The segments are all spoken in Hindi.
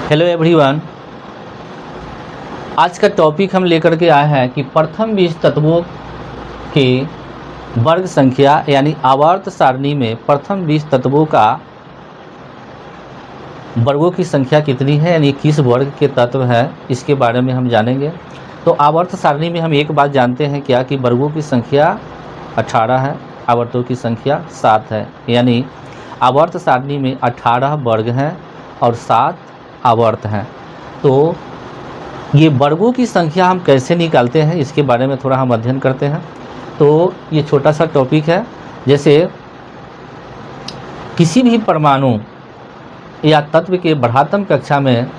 हेलो एवरीवन, आज का टॉपिक हम लेकर के आए हैं कि प्रथम 20 तत्वों के वर्ग संख्या यानी आवर्त सारणी में प्रथम 20 तत्वों का वर्गों की संख्या कितनी है, यानी किस वर्ग के तत्व हैं, इसके बारे में हम जानेंगे। तो आवर्त सारणी में हम एक बात जानते हैं क्या कि वर्गों की संख्या 18 है, आवर्तों की संख्या 7 है। यानी आवर्त सारणी में 18 वर्ग हैं और 7 आवर्त हैं। तो ये वर्गों की संख्या हम कैसे निकालते हैं, इसके बारे में थोड़ा हम अध्ययन करते हैं। तो ये छोटा सा टॉपिक है। जैसे किसी भी परमाणु या तत्व के बढ़ात्म कक्षा में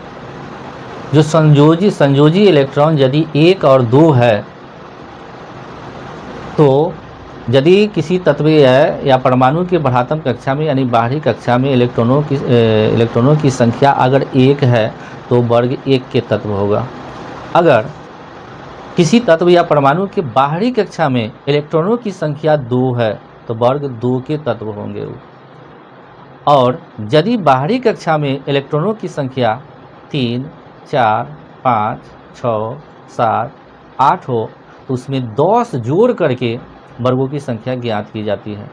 जो संयोजी इलेक्ट्रॉन यदि 1 और 2 है, तो यदि किसी तत्व या परमाणु के बढ़ात्म कक्षा में यानी बाहरी कक्षा में इलेक्ट्रॉनों की संख्या अगर 1 है तो वर्ग 1 के तत्व होगा। अगर किसी तत्व या परमाणु के बाहरी कक्षा में इलेक्ट्रॉनों की संख्या 2 है तो वर्ग 2 के तत्व होंगे। और यदि बाहरी कक्षा में इलेक्ट्रॉनों की संख्या 3, 4, 5, 6, 7, 8 हो तो उसमें 10 जोड़ करके वर्गों की संख्या ज्ञात की जाती है।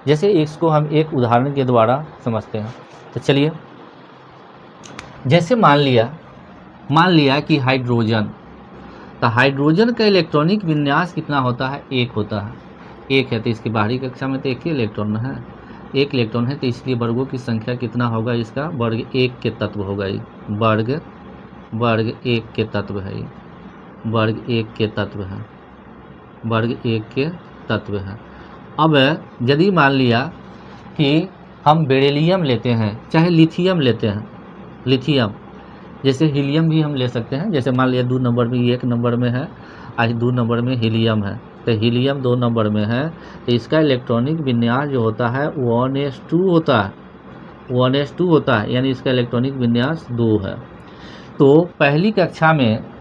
जैसे इसको हम एक उदाहरण के द्वारा समझते हैं। तो चलिए, जैसे मान लिया कि हाइड्रोजन, तो हाइड्रोजन का इलेक्ट्रॉनिक विन्यास कितना होता है? 1 होता है। 1 है तो इसकी बाहरी कक्षा में तो 1 ही इलेक्ट्रॉन है, 1 इलेक्ट्रॉन है, तो इसलिए वर्गों की संख्या कितना होगा? इसका वर्ग 1 के तत्व होगा। ये वर्ग 1 के तत्व है, ये वर्ग 1 के तत्व है, वर्ग 1 के तत्व है। अब यदि मान लिया कि हम बेरिलियम लेते हैं, चाहे लिथियम लेते हैं, लिथियम जैसे हीलियम भी हम ले सकते हैं। जैसे मान लिया 2 नंबर में, 1 नंबर में है, आज 2 नंबर में हीलियम है, तो हीलियम 2 नंबर में है, तो इसका इलेक्ट्रॉनिक विन्यास जो होता है 1s2 होता है, 1s2 होता है, यानी इसका इलेक्ट्रॉनिक विन्यास 2 है। तो पहली कक्षा में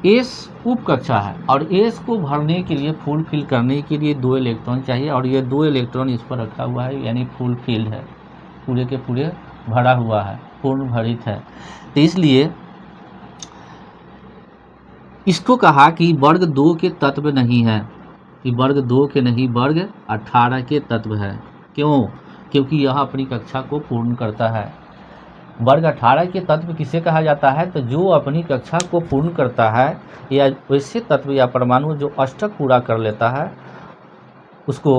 एस उप कक्षा है और एस को भरने के लिए, फुल फिल करने के लिए 2 इलेक्ट्रॉन चाहिए, और ये 2 इलेक्ट्रॉन इस पर रखा हुआ है, यानी फुल फिल है, पूरे के पूरे भरा हुआ है, पूर्ण भरित है। तो इसलिए इसको कहा कि वर्ग 2 के तत्व नहीं है, कि वर्ग 2 के नहीं, वर्ग 18 के तत्व है। क्यों? क्योंकि यह अपनी कक्षा को पूर्ण करता है। वर्ग 18 के तत्व किसे कहा जाता है? तो जो अपनी कक्षा को पूर्ण करता है, या वैसे तत्व या परमाणु जो अष्टक पूरा कर लेता है, उसको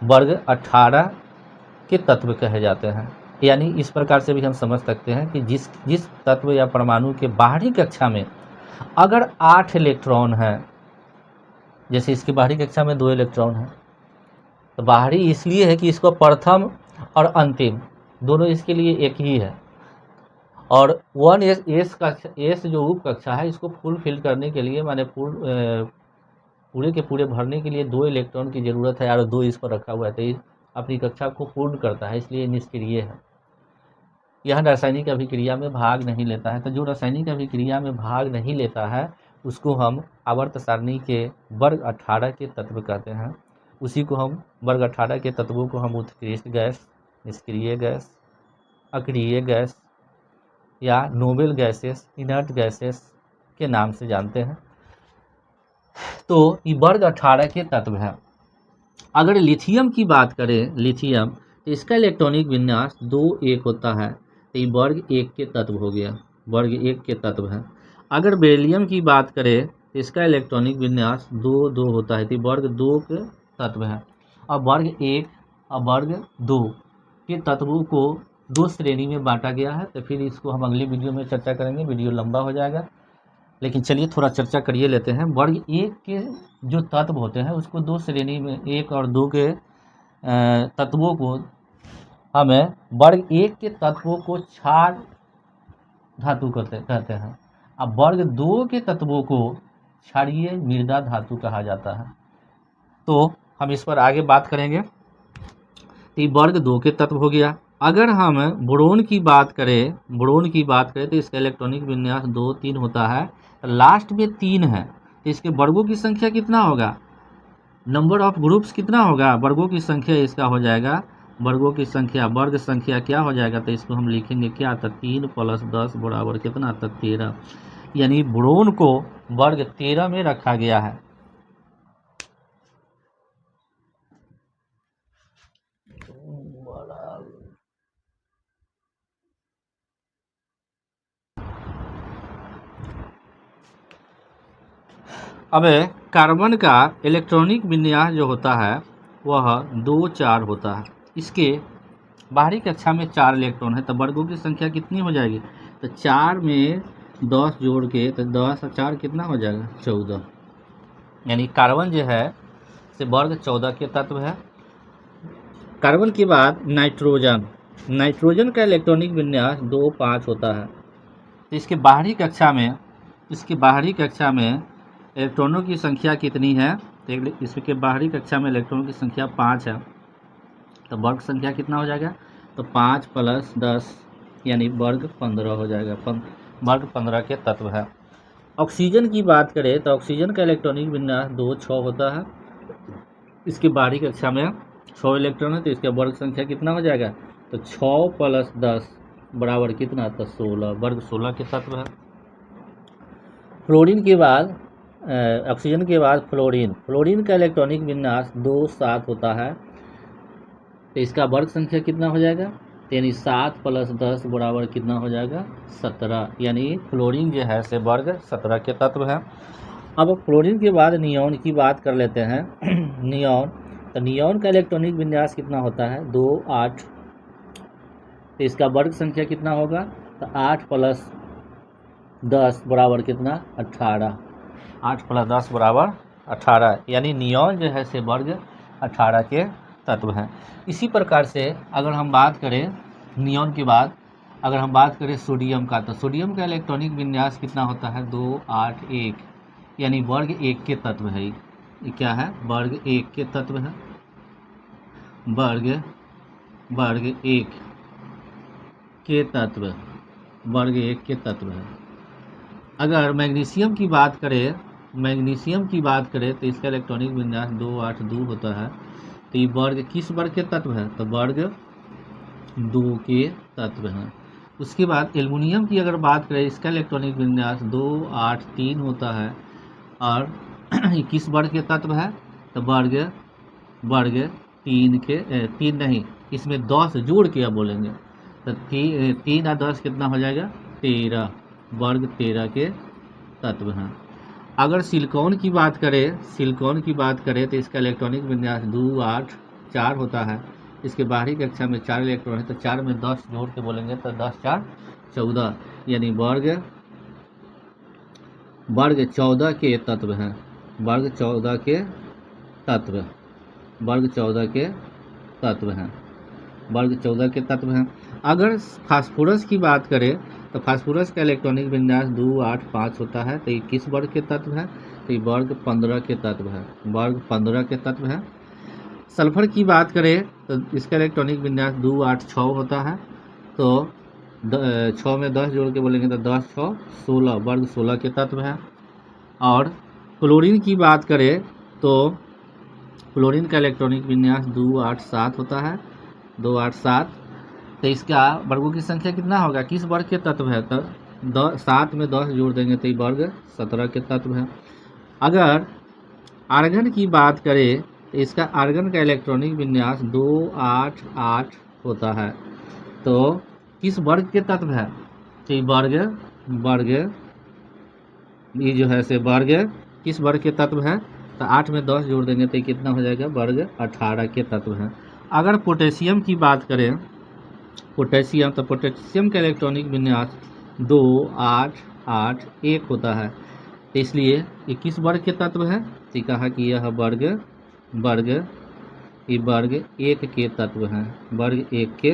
वर्ग 18 के तत्व कहे जाते हैं। यानी इस प्रकार से भी हम समझ सकते हैं कि जिस तत्व या परमाणु के बाहरी कक्षा में अगर 8 इलेक्ट्रॉन है, जैसे इसकी बाहरी कक्षा में 2 इलेक्ट्रॉन है, तो बाहरी इसलिए है कि इसको प्रथम और अंतिम दोनों इसके लिए एक ही है, और 1s जो उप कक्षा है, इसको फुल फिल करने के लिए, माने पूरे के पूरे भरने के लिए 2 इलेक्ट्रॉन की ज़रूरत है, और 2 इस पर रखा हुआ है, तो ये अपनी कक्षा को पूर्ण करता है, इसलिए निष्क्रिय है। यह रासायनिक अभिक्रिया में भाग नहीं लेता है। तो जो रासायनिक अभिक्रिया में भाग नहीं लेता है उसको हम आवर्त सारणी के वर्ग 18 के तत्व कहते हैं। उसी को हम वर्ग 18 के तत्वों को हम उत्कृष्ट गैस, निष्क्रिय गैस, अक्रिय गैस या नोबेल गैसेस, इनर्ट गैसेस के नाम से जानते हैं। तो ये वर्ग 18 के तत्व है। अगर लिथियम की बात करें, लिथियम, तो इसका इलेक्ट्रॉनिक विन्यास 2-1 होता है, तो ये वर्ग 1 के तत्व हो गया, वर्ग 1 के तत्व है। अगर बेरिलियम की बात करें तो इसका इलेक्ट्रॉनिक विन्यास 2-2 होता है, तो वर्ग 2 के तत्व है। अब वर्ग 1 और वर्ग 2 के तत्वों को 2 श्रेणी में बांटा गया है, तो फिर इसको हम अगली वीडियो में चर्चा करेंगे, वीडियो लंबा हो जाएगा, लेकिन चलिए थोड़ा चर्चा करिए लेते हैं। वर्ग 1 के जो तत्व होते हैं उसको 2 श्रेणी में, 1 और 2 के तत्वों को हमें वर्ग 1 के तत्वों को क्षार धातु कहते हैं, अब वर्ग 2 के तत्वों को क्षारीय मृदा धातु कहा जाता है। तो हम इस पर आगे बात करेंगे। तो वर्ग 2 के तत्व हो गया। अगर हम बोरोन की बात करें, तो इसका इलेक्ट्रॉनिक विन्यास 2-3 होता है, लास्ट में 3 है, तो इसके वर्गों की संख्या कितना होगा? नंबर ऑफ ग्रुप्स कितना होगा? वर्गों की संख्या इसका हो जाएगा वर्गों की संख्या, वर्ग संख्या क्या हो जाएगा, तो इसको हम लिखेंगे क्या, तो 3 + 10 बराबर कितना, तो 13। यानी ब्रोन को वर्ग 13 में रखा गया है। अब कार्बन का इलेक्ट्रॉनिक विन्यास जो होता है वह 2 4 होता है। इसके बाहरी कक्षा में 4 इलेक्ट्रॉन है, तो वर्गों की संख्या कितनी हो जाएगी, तो 4 में 10 जोड़ के, तो 10 और 4 कितना हो जाएगा, 14। यानी कार्बन जो है से वर्ग 14 के तत्व है। कार्बन के बाद नाइट्रोजन, नाइट्रोजन का इलेक्ट्रॉनिक विन्यास 2 5 होता है। तो इसके बाहरी कक्षा में इलेक्ट्रॉनों की संख्या कितनी है, तो इसके बाहरी कक्षा में इलेक्ट्रॉनों की संख्या 5 है। तो वर्ग संख्या कितना हो जाएगा, तो 5 + 10 यानी वर्ग 15 हो जाएगा। वर्ग 15 के तत्व है। ऑक्सीजन की बात करें तो ऑक्सीजन का इलेक्ट्रॉनिक विन्यास 2 6 होता है। इसके बाहरी कक्षा में 6 इलेक्ट्रॉन है, तो इसका वर्ग संख्या कितना हो जाएगा, तो 6 + 10 बराबर कितना, तो 16, वर्ग 16 के तत्व है। फ्लोरीन के बाद ऑक्सीजन के बाद फ्लोरीन का इलेक्ट्रॉनिक विन्यास 2 7 होता है। तो इसका वर्ग संख्या कितना हो जाएगा, यानी 7 + 10 बराबर कितना हो जाएगा, 17। यानी फ्लोरीन जो है से वर्ग 17 के तत्व है। अब फ्लोरीन के बाद नियॉन की बात कर लेते हैं। नियॉन, तो नियॉन का इलेक्ट्रॉनिक विन्यास कितना होता है, 2 8। तो इसका वर्ग संख्या कितना होगा, तो 8 + 10 बराबर कितना, 18। 8 + 10 बराबर 18। यानी नियॉन जो है से वर्ग 18 के तत्व हैं। इसी प्रकार से अगर हम बात करें नियॉन के बाद, अगर हम बात करें सोडियम का, तो सोडियम का इलेक्ट्रॉनिक विन्यास कितना होता है, 2 8 1। यानी वर्ग 1 के तत्व है। ये क्या है, वर्ग 1 के तत्व है। वर्ग 1 के तत्व, वर्ग 1 के तत्व है। अगर मैग्नीशियम की बात करें तो इसका इलेक्ट्रॉनिक विन्यास 2 8 2 होता है। तो ये वर्ग किस वर्ग के तत्व है, तो वर्ग 2 के तत्व हैं। उसके बाद एल्युमिनियम की अगर बात करें, इसका इलेक्ट्रॉनिक विन्यास 2 8 3 होता है। और किस वर्ग के तत्व है, तो वर्ग 3 के 3 नहीं, इसमें 10 जोड़ के अब बोलेंगे, तो 3 और 10 कितना हो जाएगा, 13, वर्ग 13 के तत्व हैं। अगर सिलिकॉन की बात करें तो इसका इलेक्ट्रॉनिक विन्यास 2 8 4 होता है। इसके बाहरी कक्षा में 4 इलेक्ट्रॉन है, तो 4 में 10 जोड़ के बोलेंगे, तो 10 4 14। यानी वर्ग 14 के तत्व हैं। वर्ग 14 के तत्व, वर्ग 14 के तत्व हैं। वर्ग 14 के तत्व हैं। अगर फास्फोरस की बात करें तो फास्फोरस का इलेक्ट्रॉनिक विन्यास 2 8 5 होता है। तो ये किस वर्ग के तत्व है, तो ये वर्ग 15 के तत्व है। वर्ग 15 के तत्व है। सल्फर की बात करें तो इसका इलेक्ट्रॉनिक विन्यास 2 8 6 होता है। तो 6 में 10 जोड़ के बोलेंगे, तो 10 6 16, वर्ग 16 के तत्व है। और क्लोरीन की बात करें तो क्लोरीन का इलेक्ट्रॉनिक विन्यास 2 8 7 होता है। 2 8 7। तो इसका वर्गों की संख्या कितना होगा, किस वर्ग के तत्व है, तो 7 में 10 जोड़ देंगे तो ये वर्ग 17 के तत्व है। अगर आर्गन की बात करें तो इसका आर्गन का इलेक्ट्रॉनिक विन्यास 2 8 8 होता है। तो किस वर्ग के तत्व है, तो ये वर्ग ये जो है से वर्ग किस वर्ग के तत्व है, तो 8 में 10 जोड़ देंगे तो ये कितना हो जाएगा, वर्ग 18 के तत्व है। अगर पोटेशियम की बात करें, पोटेशियम, तो पोटेशियम का इलेक्ट्रॉनिक विन्यास 2 8 8 1 होता है। तो इसलिए ये किस वर्ग के तत्व है, तो कहा कि यह वर्ग 1 के तत्व हैं। वर्ग 1 के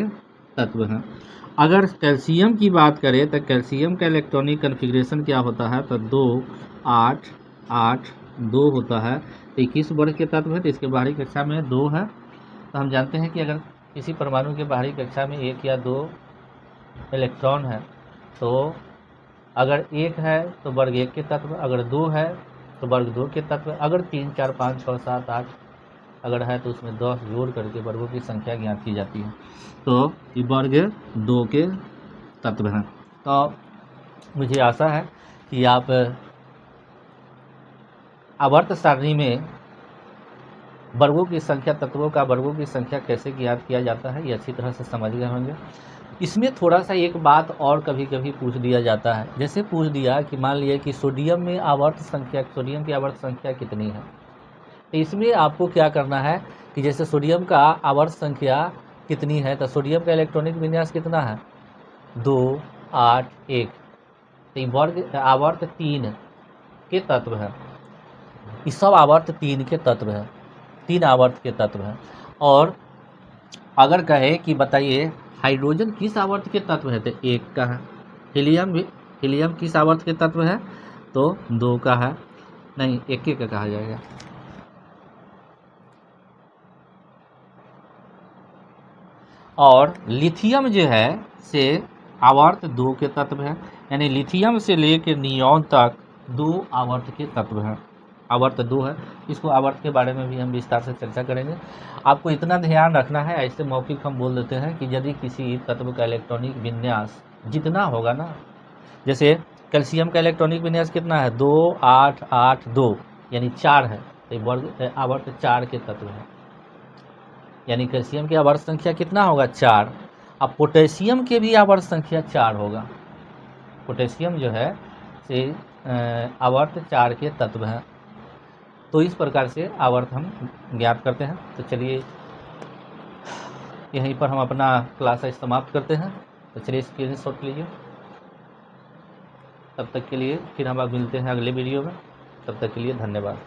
तत्व हैं। अगर कैल्शियम की बात करें तो कैल्शियम का इलेक्ट्रॉनिक कन्फिग्रेशन क्या होता है, तो 2 8 8 2 होता है। तो ये किस वर्ग के तत्व है, तो इसके बाहरी कक्षा में 2 है। तो हम जानते हैं कि अगर किसी परमाणु के बाहरी कक्षा में 1 या 2 इलेक्ट्रॉन है, तो अगर 1 है तो वर्ग 1 के तत्व, अगर 2 है तो वर्ग 2 के तत्व, अगर 3 4 5 6 7 8 अगर है तो उसमें 10 जोड़ करके वर्गों की संख्या ज्ञात की जाती है। तो ये वर्ग 2 के तत्व हैं। तो मुझे आशा है कि आप आवर्त सारणी में वर्गों की संख्या, तत्वों का वर्गों की संख्या कैसे ज्ञात किया जाता है ये अच्छी तरह से समझ गए होंगे। इसमें थोड़ा सा एक बात और कभी कभी पूछ दिया जाता है, जैसे पूछ दिया कि मान लिया कि सोडियम में आवर्त संख्या, सोडियम की आवर्त संख्या कितनी है। तो इसमें आपको क्या करना है कि जैसे सोडियम का आवर्त संख्या कितनी है, तो सोडियम का इलेक्ट्रॉनिक विन्यास कितना है 2, 8, 1। तो ये वर्ग आवर्त 3 के तत्व है। ये सब आवर्त 3 के तत्व है, 3 आवर्त के तत्व हैं। और अगर कहे कि बताइए हाइड्रोजन किस आवर्त के तत्व है, तो 1 का है। हीलियम किस आवर्त के तत्व है, तो 2 का है, नहीं 1 का कहा जाएगा। और लिथियम जो है से आवर्त 2 के तत्व है, यानी लिथियम से लेकर नियॉन तक 2 आवर्त के तत्व हैं। आवर्त 2 है, इसको आवर्त के बारे में भी हम विस्तार से चर्चा करेंगे। आपको इतना ध्यान रखना है, ऐसे मौखिक हम बोल देते हैं कि यदि किसी तत्व का इलेक्ट्रॉनिक विन्यास जितना होगा ना, जैसे कैल्शियम का इलेक्ट्रॉनिक विन्यास कितना है 2, 8, 8, 2 यानी 4 है, तो वर्ग आवर्त 4 के तत्व है। यानी कैल्शियम की आवर्त संख्या कितना होगा 4। अब पोटेशियम के भी आवर्त संख्या 4 होगा। पोटेशियम जो है से आवर्त 4 के तत्व है। तो इस प्रकार से आवर्त हम ज्ञात करते हैं। तो चलिए यहीं पर हम अपना क्लास समाप्त करते हैं। तो चलिए स्क्रीनशॉट लीजिए। तब तक के लिए फिर हम मिलते हैं अगले वीडियो में। तब तक के लिए धन्यवाद।